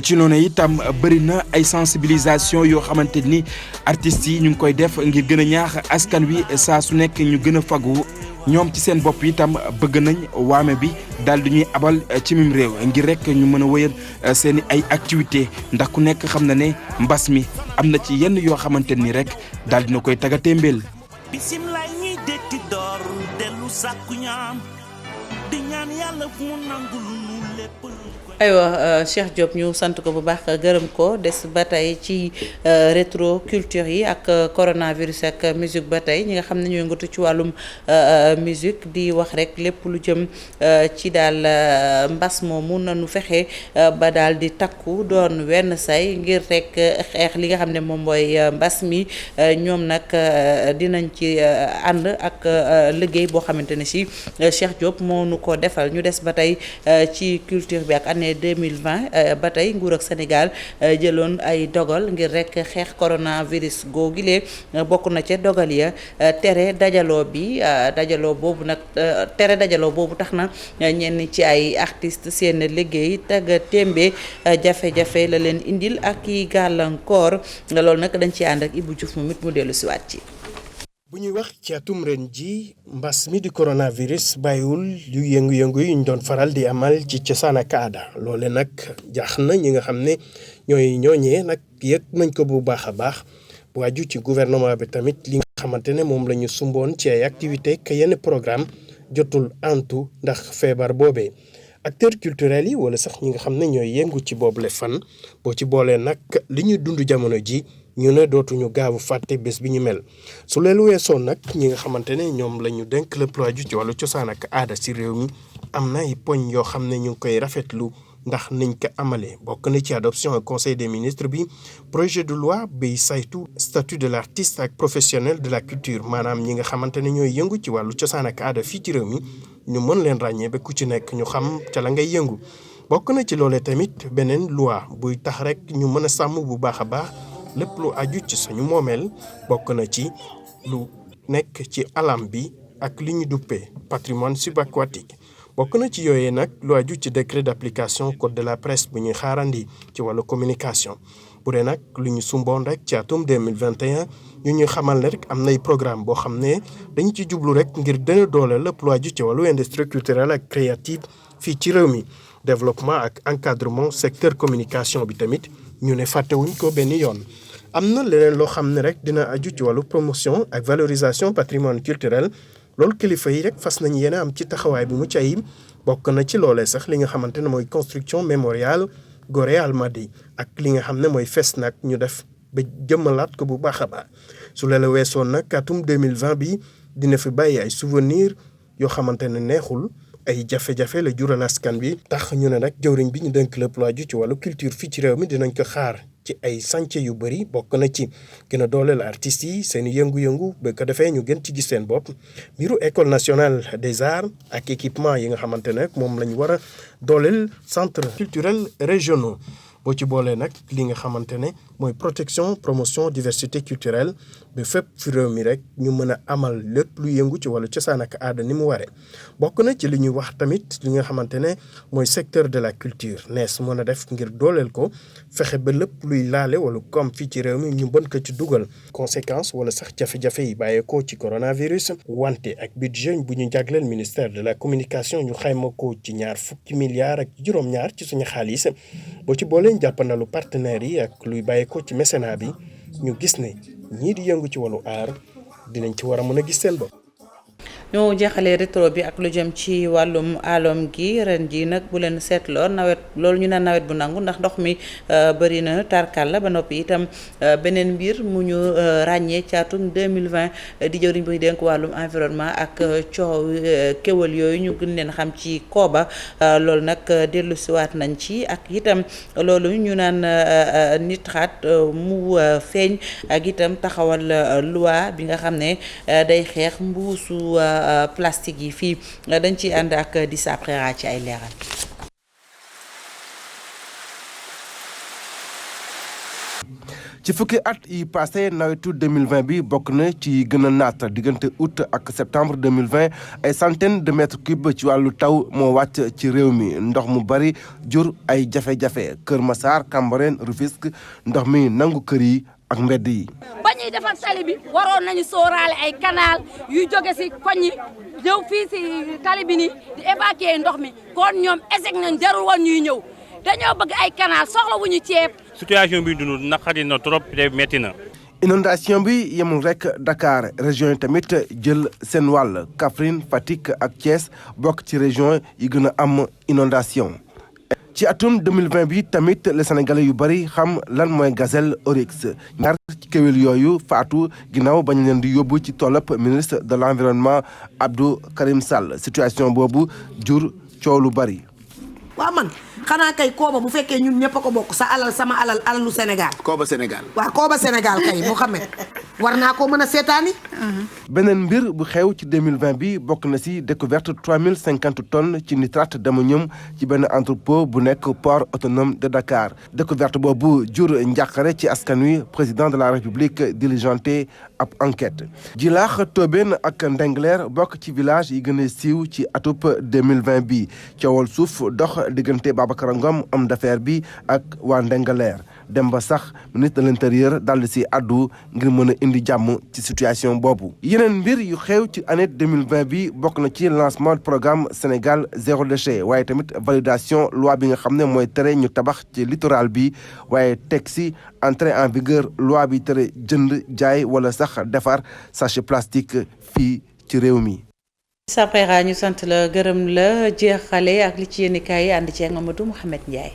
ci noonu itam bëri na ay sensibilisation yoo xamante ni artistes yi ñu ngi koy def ngir gën a ñaax askan wi saa su nekk ñu gën a fagu ñoom ci seen bopp itam bëgg nañ waame bi daal di ñuy abal ci mim réew ngir rek ñu mën a wëyal seen i ay activité ndax ku nekk xam na ne mbas mi am na ci yenn yoo xamante ni rek daal dina koy tagatee mbel. bisimilah ñuy detti door dellu sàkku ñaam di ñaan yàlla fu mu nangul nu lépp. aywa Cheikh Diop ñu sant ko bu baax gërëm ko des ba tey ci rétro culture yi ak coronavirus ak musique ba tey ñi nga xam ne ñooy ngatu ci wàllum musique di wax rek lépp lu jëm ci daal mbas moomu nanu fexe ba daal di takku doon wenn say ngir rek xeex li nga xam ne moom mooy mbas mi ñoom nag dinañ ci ànd ak liggéey boo xamante ne si Cheikh Diop moo nu ko defal ñu des ba tey ci culture bi ak année 2020 ba tey nguur ak Sénégal jëloon ay dogal ngir rek xeex coronavirus googilee bokk na ca dogal ya tere dajaloo bi dajaloo boobu nag tere dajaloo boobu tax na ñenn ci ay artistes seen liggéey tagga témbe jafe-jafe la leen indil ak i gàllankoor loolu nag dañ ci ànd ak Ibou Diouf moom it mu dellu siwaat ci bu ñuy wax ci atum ren ji mbas mi di coronavirus bàyyiwul yu yëngu-yëngu yi ñu doon faral di amal ci cosaan ak aada loole nag jaax na ñi nga xam ne ñooñee nag yëg nañ ko bu baax a baax bu aju ci gouvernement bi tamit li nga xamante ne moom la ñu sumboon ci ay activité que yenn programme jotul antu ndax feebar boobee acteurs culturels yi wala sax ñi nga xam ne ñooy yëngu ci boobule fan boo ci boolee nag li ñuy dund jamono ji ñu ne dootuñu gaawu fàtte bés bi ñu mel su leelu weesoo nag ñi nga xamante ne ñoom la ñu dénk lépp lu aju ci wàllu cosaan ak aada si réew mi am na ay poñ yoo xam ne ñu ngi koy rafetlu ndax niñ ko amalee bokk na ci adoption au conseil des ministres bi projet de loi bay saytu statut de l'artiste ak professionnel de la culture maanaam ñi nga xamante ne ñooy yëngu ci wàllu cosaan ak aada fii ci réew mi ñu mën leen ràññee ba ku ci nekk ñu xam ca la ngay yëngu bokk na ci loolee tamit beneen loi buy tax rek ñu mën a sàmm bu baax a baax lépp lu aju ci suñu moomeel bokk na ci lu nekk ci alam bi ak li ñu duppee patrimoine subaquatique bokk na ci yooyee nag lu aju ci décret d'application code de la presse bu ñuy xaarandi ci wàllu communication bu dee nag lu ñu sumboon rek ci atum 2021 ñu xamal ne rek am nay programme boo xam ne dañu ci jublu rek ngir gën a doole lépp lu aju ci wàllu industrie culturelle ak créative fii ci réew mi développement ak encadrement secteur communication bi tamit ñu ne fàttewuñ ko benn yoon am na leneen loo xam ne rek dina aju ci wàllu promotion ak valorisation patrimoine culturel loolu kilifa yi rek fas nañu yéen a am ci taxawaay bu mucc ayib bokk na ci loolee sax li nga xamante ne mooy construction mémorial Gorée Almadies ak li nga xam ne mooy fes nag ñu def ba jëmmalaat ko bu baax a baax su leela weesoon nag atum 2020 bi dina fi bàyyi ay souvenir yoo xamante ne neexul ay jafe-jafe la jural askan bi tax ñu ne nag jëwriñ bi ñu dénk lépp lu aju ci wàllu culture fii ci réew mi dinañ ko xaar ci ay chantier yu bëri bokk na ci gën a dooleel artistes yi seen yëngu-yëngu ba ko defee ñu gën ci gis seen bopp mbiru école nationale des arts ak équipement yi nga xamante ne moom la ñu war a dooleel centres culturels régionaux boo ci boolee nag li nga xamante ne mooy protection promotion diversité culturelle ba fépp fi réew mi rek ñu mën a amal lépp lu yëngu ci wàllu cosaan ak aada ni mu waree bokk na ci li ñuy wax tamit li nga xamante ne mooy secteur de la culture nees mën a def ngir dooleel ko fexe ba lépp luy laale wala comme fii ci réew mi ñu bën ko ci dugal conséquence wala sax jafe-jafe yi bàyyeekoo ci coronavirus wante ak budget bu ñu jagleel ministère de la communication ñu xayma ko ci $20 milliards ak juróom-ñaar ci suñu xaalis boo ci boolee jàppandalu partenaires yi ak luy bàyyeekoo ci mécénat bi ñu gis ne ñii di yëngu ci wàllu aar dinañ ci war a mën a gis seen bopp. ñoo jeexalee rétro bi ak lu jëm ci wàllum alom gi ren ji nag bu leen seetloo nawet loolu ñu naan nawet bu nangu ndax ndox mi bëri na tarkal la ba noppi itam beneen mbir mu ñu ràññee ci atum 2020 di jëwriñ bu ñu dénk wàllum environnement ak coow kéwal yooyu ñu gën leen xam ci kooba loolu nag dellu siwaat nañ ci ak itam loolu ñu naan nitrate mu feeñ ak itam taxawal loi bi nga xam ne day xeex mbuusu plastique yi fii dañ ci ànd ak di saprera ci ay leeral. ci fukki at yi passé nawetu 2020 bi bokk na ci gën a naat diggante août ak septembre 2020 ay centaines de mètres cubes ci wàllu taw moo wàcc ci réew mi ndox mu bari jur ay jafe-jafe Kër Massar Cambérène Rufisque ndox mi nangu kër yi ak mbedd yi. ba ñuy defar tali bi waroon nañu sóoraale ay canal yuy jóge si koñ yi ñëw fii si tali bi nii di évacuer ndox mi kon ñoom échec nañ jarul woon ñuy ñëw dañoo bëgg ay canal soxla wu ñu ceeb. situation bi dund naqari na trop te metti na. inondation bi yemul rek Dakar région yi tamit jël seen wàll Kaffrine Fatick ak Thiès bokk ci région yi gën a am inondation ci atum 2020 bi tamit les Sénégalais yu bari xam lan mooy gazelle oryx ñaar ci kéwél yooyu faatu ginnaaw bañ leen di yóbbu ci toolab ministre de l'environnement Abdou Karim Sall situation boobu jur coow lu bari. waaw man xanaa kay kooba bu fekkee ñun ñëpp a ko bokk sa alal sama alal alalu Sénégal. Kooba Sénégal. waaw kooba Sénégal kay Mouhamed war naa koo mën a seetaani. beneen mbir bu xew ci 2020 bi bokk na ci découverte 3050 tonnes ci nitrate d'ammonium ci benn entrepôt bu nekk port autonome de Dakar découverte boobu jur njàqare ci askan wi président de la République diligenté ab enquête. Jilaax Tobène ak Ndengler bokk ci village yi gën a siiw ci atub 2020 bi coowal suuf dox diggante Babacar Ngom homme d'affaires bi ak waa Ndengler dem ba sax ministre de l'intérieur daldi ci addu ngir mën a indi jàmm ci situation boobu. yeneen mbir yu xew ci année 2020 bi bokk na ci lancement programme Sénégal zéro déchet waaye tamit validation loi bi nga xam ne mooy tere ñu tabax ci littoral bi waaye teg ci entrée en vigueur loi bi tere jënd jaay wala sax defar sachet plastique fii ci réew mi. Sapera ñu sant la gërëm la jeexale ak li ci yéenekaay yi ànd ci Amadou Mouhamed Ndiaye.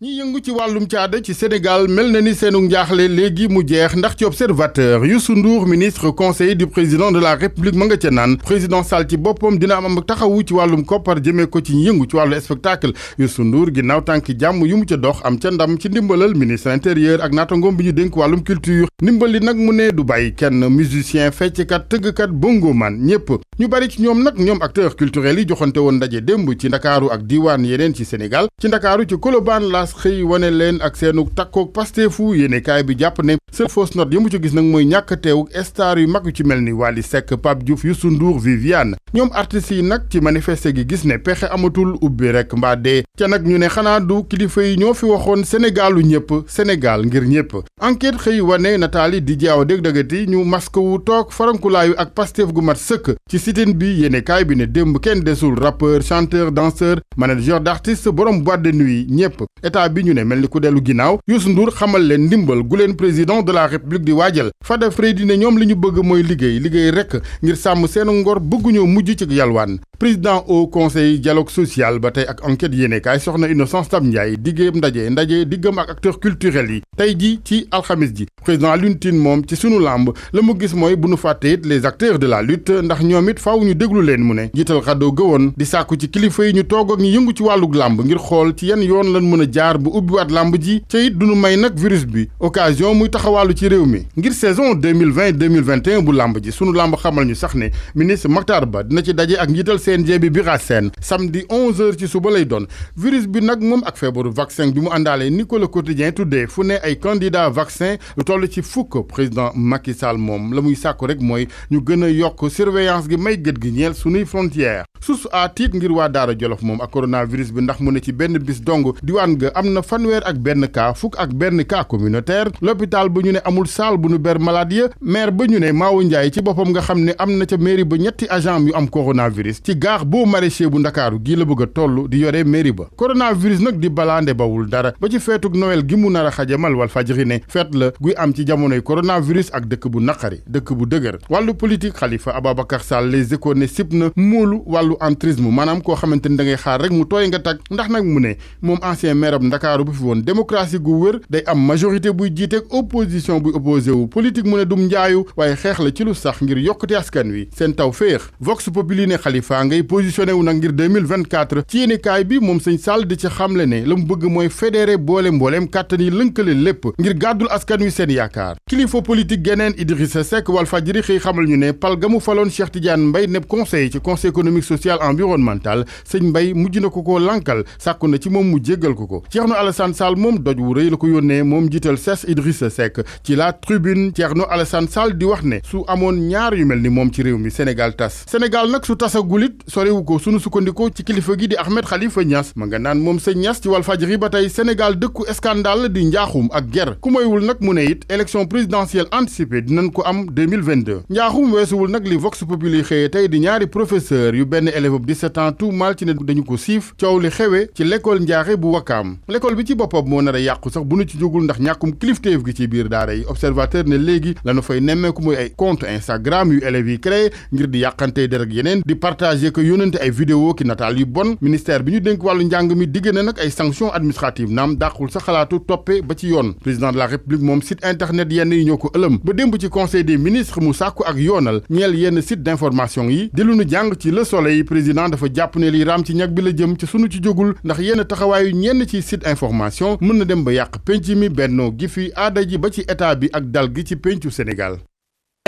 ñi yëngu ci wàllum caada ci Sénégal mel na ni seenu njaaxle léegi mu jeex ndax ci observateur Youssou Ndour ministre conseiller du président de la République ma nga ca naan président Sall ci boppam dina am taxawu ci wàllum koppar jëmee ko ci ñi yëngu ci wàllu spectacle Youssou Ndour ginnaaw tànki jàmm yu mu ca dox am ca ndam ci ndimbalal ministre intérieur ak naatangoom bi ñu dénk wàllum culture ndimbal li nag mu ne du bàyyi kenn musicien fecckat tëggkat bongoman ñëpp ñu bari ci ñoom nag ñoom acteurs culturels yi joxante woon ndaje démb ci ndakaaru ak diiwaan yeneen ci Sénégal ci ndakaaru ci Colobane laas xëy wane leen ak seenu takkook Pastef yéene kaay bi jàpp ne seul fausse note yi mu ci gis nag mooy ñàkk teewuk star yu mag yu ci mel ni Wally Seck Pape Diouf Youssou Ndour Viviane ñoom artistes yi nag ci manifester gi gis ne pexe amatul ubbi rek mbaa dee ca nag ñu ne xanaa du kilifa yi ñoo fi waxoon Sénégalu ñëpp Sénégal ngir ñëpp enquête xëy wane nataali di jaaw dëgg-dëggati ñu masque wu toog farankulaayu ak Pastef gu mat sëkk ci sitin bi yéene kaay bi ne démb kenn desul rappeur chanteur danseur manager d'artiste borom boîte de nuit ñëpp état bi ñu ne mel ni ku dellu ginnaaw Youssou Ndour xamal leen ndimbal gu leen président de la république di waajal Fada Freddy ne ñoom li ñu bëgg mooy liggéey rek ngir sàmm seenu ngor bëgguñoo mujj ci yalwaan président au conseil dialogue social ba tey ak enquête yéenekaay soxna Innocence Tab Ndiaye diggéem ndaje diggam ak acteurs culturels yi tey ji ci alxamis ji président Alioune Tine moom ci sunu làmb la mu gis mooy bu nu fàtte it les acteurs de la lutte ndax ñoom it faaw ñu déglu leen mu ne jiital xaddoo gëwoon di sàkku ci kilifa yi ñu toog ak ñu yëngu ci wàllug làmb ngir xool ci yan yoon lan mën a jaar bu ubbiwaat làmb ji ca it duñu may nag virus bi occasion muy taxawaalu ci réew mi ngir saison 2020-2021 bu làmb ji sunu làmb xamal ñu sax ne ministre Makhtar Ba dina ci daje ak njiital CNG bi Bira Sène samedi 11h ci suba lay doon virus bi nag moom ak feebaru vaccin bi mu àndaale ni ko Le Quotidien tuddee fu ne ay candidat vaccin lu toll ci fukk président Macky Sall moom la muy sàkku rek mooy ñu gën a yokk surveillance gi may gët gi ñeel sunuy frontière source a tiit ngir waa Daara Jolof moom ak coronavirus bi ndax mu ne ci benn bis dong diwaan ga am na fanweer ak benn cas fukk ak benn cas communautaire l'hôpital ba ñu ne amul salle bu ñu ber malade ya maire ba ñu ne Maawu Ndiaye ci boppam nga xam ne am na ca mairie ba ñetti agent yu am coronavirus ci gaax boo maraîcher bu Ndakaaru gii la bëgg a toll di yore mairie ba coronavirus nag di balaande bawul dara ba ci feetug Noël gi mu nar a xajamal Walf Fadjri ne feet la guy am ci jamonoy coronavirus ak dëkk bu naqari dëkk bu dëgër wàllu politique Khalifa Ababacar Sall Les Échos ne sib na móolu wàllu entrisme maanaam koo xamante ni da ngay xaar rek mu tooy nga tag ndax nag mu ne moom ancien maire ab Ndakaaru bu fi woon démocratie gu wër day am majorité buy jiiteeg opposition buy opposé wu politique mu ne dum njaayu waaye xeex la ci lu sax ngir yokkute askan wi seen taw féex Vox Populi ne Khalifa ngay positionné wu nag ngir 2024 ci yéenekaay bi moom sëñ Sall di ci xamle ne la mu bëgg mooy fédéré mbooleem kàttan yi lënkale lépp ngir gàddul askan wi seen yaakaar kilifa politique geneen Idrissa Seck Walf Fadjri xëy xamal ñu ne pal ga mu faloon Cheikh Tidiane Mbaye nepp conseil ci conseil économique social environnemental sëñ Mbaye mujj na ko lankal sàkku na ci moom mu jéggal ko Thierno Alassane Sall moom doj wu rëy la ko yónnee moom jiital CES Idrissa Seck ci la tribune Thierno Alassane Sall di wax ne su amoon ñaar yu mel ni moom ci réew mi Sénégal tas Sénégal nag su tasagulit sorewu ko sunu sukkandikoo ci kilifa gi di Ahmed Khalifa Niass ma nga naan moom sëñ Niass ci Walfadjri ba tey Sénégal dëkku scandale di njaaxum ak ger ku moywul nag mu ne it élection présidentielle anticipée dinañ ko am 2022 njaaxum weesuwul nag li Vox Populi xëyee tey di ñaari professeur yu benn élève bu 17 ans tout mal ci ne dañu ko siif coow li xewe ci l'école njaaxe bu Wakaam l'école bi ci boppam moo nar a yàqu sax bu nu ci jógul ndax ñàkkum kilifteef gi ci biir daara yi observateur ne léegi lanu fay nemmeeku mooy ay compte Instagram yu élèves yi créé ngir di yàqante der ak yeneen di partager ko yónnante ay vidéo ki nataal yu bon ministère bi ñu dénk wàllu njàng mi digg na nag ay sanctions administratives naam dàqul sa xalaatu toppe ba ci yoon président de la république moom site internet yenn yi ñoo ko ëlëm ba démb ci conseil des ministres mu sàkku ak yoonal ñeel yenn site d'information yi di lu nu jàng ci Le Soleil président dafa jàpp ne li raam ci ñag bi la jëm ci sunu ci jógul ndax yenn taxawaayu ñenn ci site information mën na dem ba yàq penc mi bennoo gi fi aada ji ba ci état bi ak dal gi ci pencu Sénégal.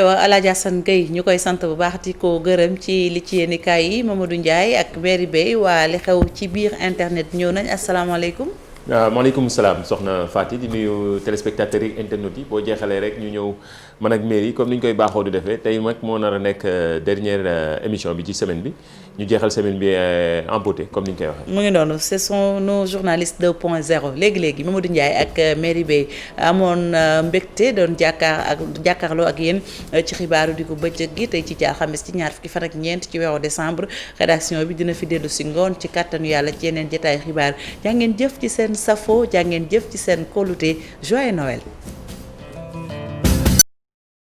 Alaaji Assane Gueye ñu koy sant bu baax di ko gërëm ci li ci yéenekaay yi Mamadou Ndiaye ak Mary Bey waa li xew ci biir internet ñëw nañ asalaamaaleykum. maaleykum salaam soxna Fati di nuyu téléspectateurs yi internautes yi boo jeexalee rek ñu ñëw man ak Mary comme ni ñu koy baaxoo di defee tey nag moo nar a nekk dernière émission bi ci semaine bi ñu jeexal semaine bi en beauté comme ni ñu koy waxee. mu ngi noonu ce sont nos journalistes 2.0 léegi Mamadou Ndiaye ak Mary Bey amoon mbégte doon jàkkaarloo ak yéen ci xibaaru di ko bëccëg gi tey ci alxames ci ñaar fukki fan ak ñeent ci weeru décembre rédaction bi dina fi dellu si ngoon ci kàttanu yàlla ci yeneen jotaay xibaar jaa ngeen jëf ci seen safo jaa ngeen jëf ci seen kóolute joyeux Noël.